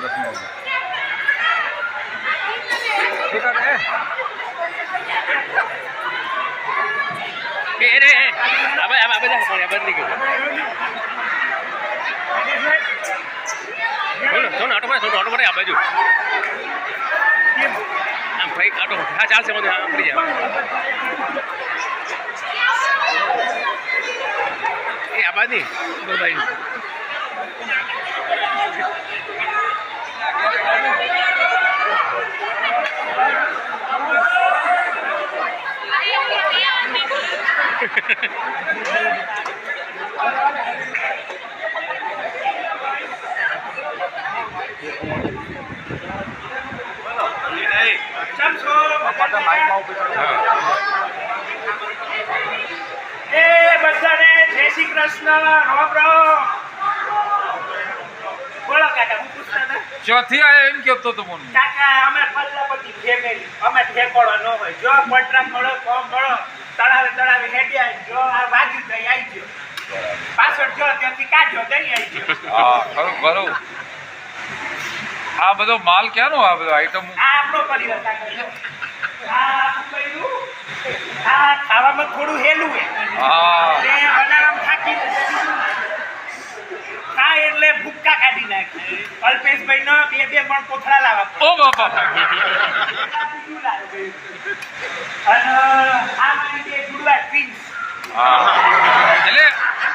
આ બાજુ ભાઈ આટો હા ચાલશે મળી જાય એ આ બાજુ ભાઈ બધાને જય શ્રી કૃષ્ણ રામ રામ બોલો કાકા હું પૂછતા હતા ચોથી આયા એમ કેતો તો મને કાકા અમે પ્રજાપતિ ફેમિલી અમે ઠેકોડો ન હોય જો કોન્ટ્રાક્ટ મળો ફોર્મ મળો તળાવે હેડ્યા જો આ વાગ્યું થઈ આવી ગયો પાછળ જો ત્યાંથી કાઢ્યો જઈ આવી ગયો હા ખરું ખરું આ બધો માલ ક્યાંનો આ બધો આઈટમ આ આપણો પરિવાર કાકા આ કર્યું આ ખાવામાં થોડું હેલું હે હા તે બનાવવામાં થાકી ખા એટલે ભૂક્કા કાઢી નાખે અલ્પેશભાઈ નો બે પણ કોથળા લાવવા ઓ બાપા અને આ મારી બે જુડવા ટ્વિન્સ એટલે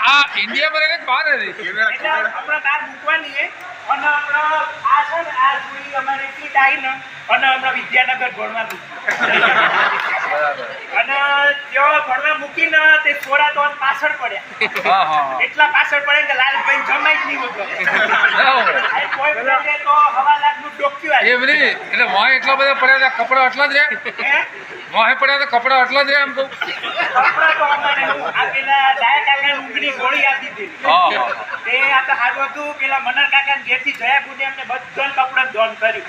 આ ઇન્ડિયામાં રહે બહાર રહે એટલે હમણાં બહાર મૂકવાની છે અને હમણાં આ છે ને આ જોડી અમારે કીટ આવી ને અને હમણાં વિદ્યાનગર ભણવા અને ત્યાં ભણવા મૂકીને તે છોરા તો પાછળ પડ્યા એટલા પાછળ પડે કે લાલભાઈ જમાઈ જ નહીં હોતો કોઈ બોલે તો હવા લાખનું ડોક્યું એમની એટલે વાહ એટલા બધા પડ્યા કપડા આટલા જ રહે વાહે પડ્યા તો કપડા આટલા જ રહે એમ કહું કપડા તો અમારે આ પેલા ડાયા કાકા ઊંઘની ગોળી આપી દીધી તે આ તો સારું હતું પેલા મનર કાકા ઘેરથી જયા બુને અમને બધા કપડા દોન કર્યું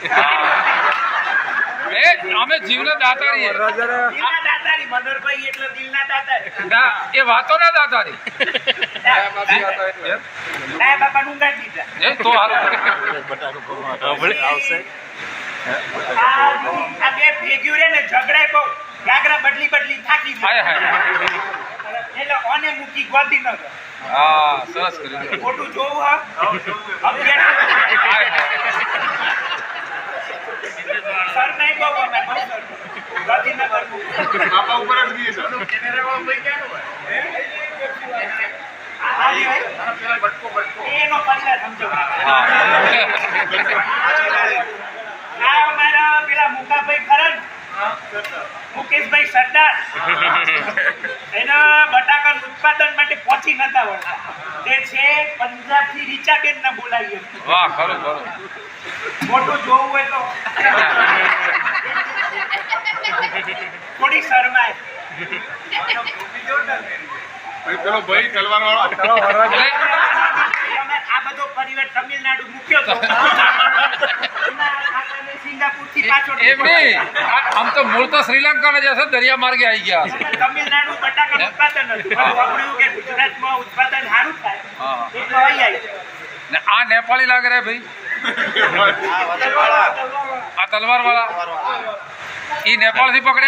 એ અમે જીવના દાતારી દિલના દાતારી મનરભાઈ એટલે દિલના દાતારી ના એ વાતો ના દાતારી ના બાપા ઊંઘાડી દીધા એ તો હારું આવશે આ બે ભેગ્યું રે ને ઝઘડાય બહુ ગાગરા બદલી થાકી હાય એટલે ઓને મૂકી ગોતી ન ગયો હા સરસ કર્યું ખોટું જોવું હા સર નહીં બહુ અમે બહુ સર ગોતી ન કરવું બાપા ઉપર જ ગઈ છે કેમેરામાં ભાઈ ક્યાં હોય એનો પરિવાર સમજો આ અમારા પેલા મુકાભાઈ ખરા મુકેશભાઈ સરદાર એના બટાકાનું ઉત્પાદન માટે પહોંચી નતા વળતા તે છે પંજાબથી રીચાબેન ને બોલાવીએ વાહ ખરું ખરું મોટું જોવું હોય તો થોડી શરમાય પેલો ભાઈ તલવાર વાળો આ બધો પરિવાર તમિલનાડુ મૂક્યો તો સિંગાપુર થી પાછો એમની આમ તો મૂળ તો શ્રીલંકા ના જશે દરિયા માર્ગે આવી ગયા તમિલનાડુ બટાકા ઉત્પાદન હતું વાપર્યું કે ગુજરાતમાં ઉત્પાદન સારું થાય એટલે અહીં આવી ને આ નેપાળી લાગે રે ભાઈ આ તલવાર વાળા ઈ નેપાળ થી પકડે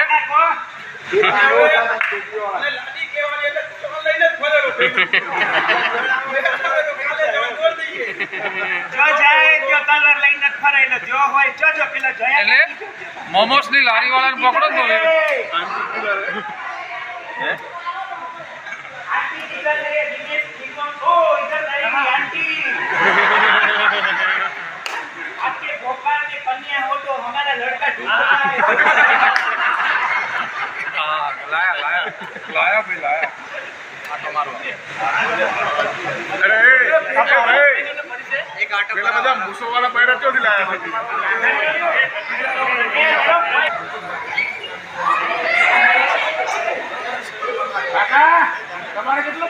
એટલે મોમોસ ની લારી વાળા ને પકડો તો आपके भोपाल में कन्या हो तो हमारा लड़का લાયા ભાઈ લાયા પેલા બધા મૂસો વાળા પૈડા ચોથી લાયા તમારે કેટલો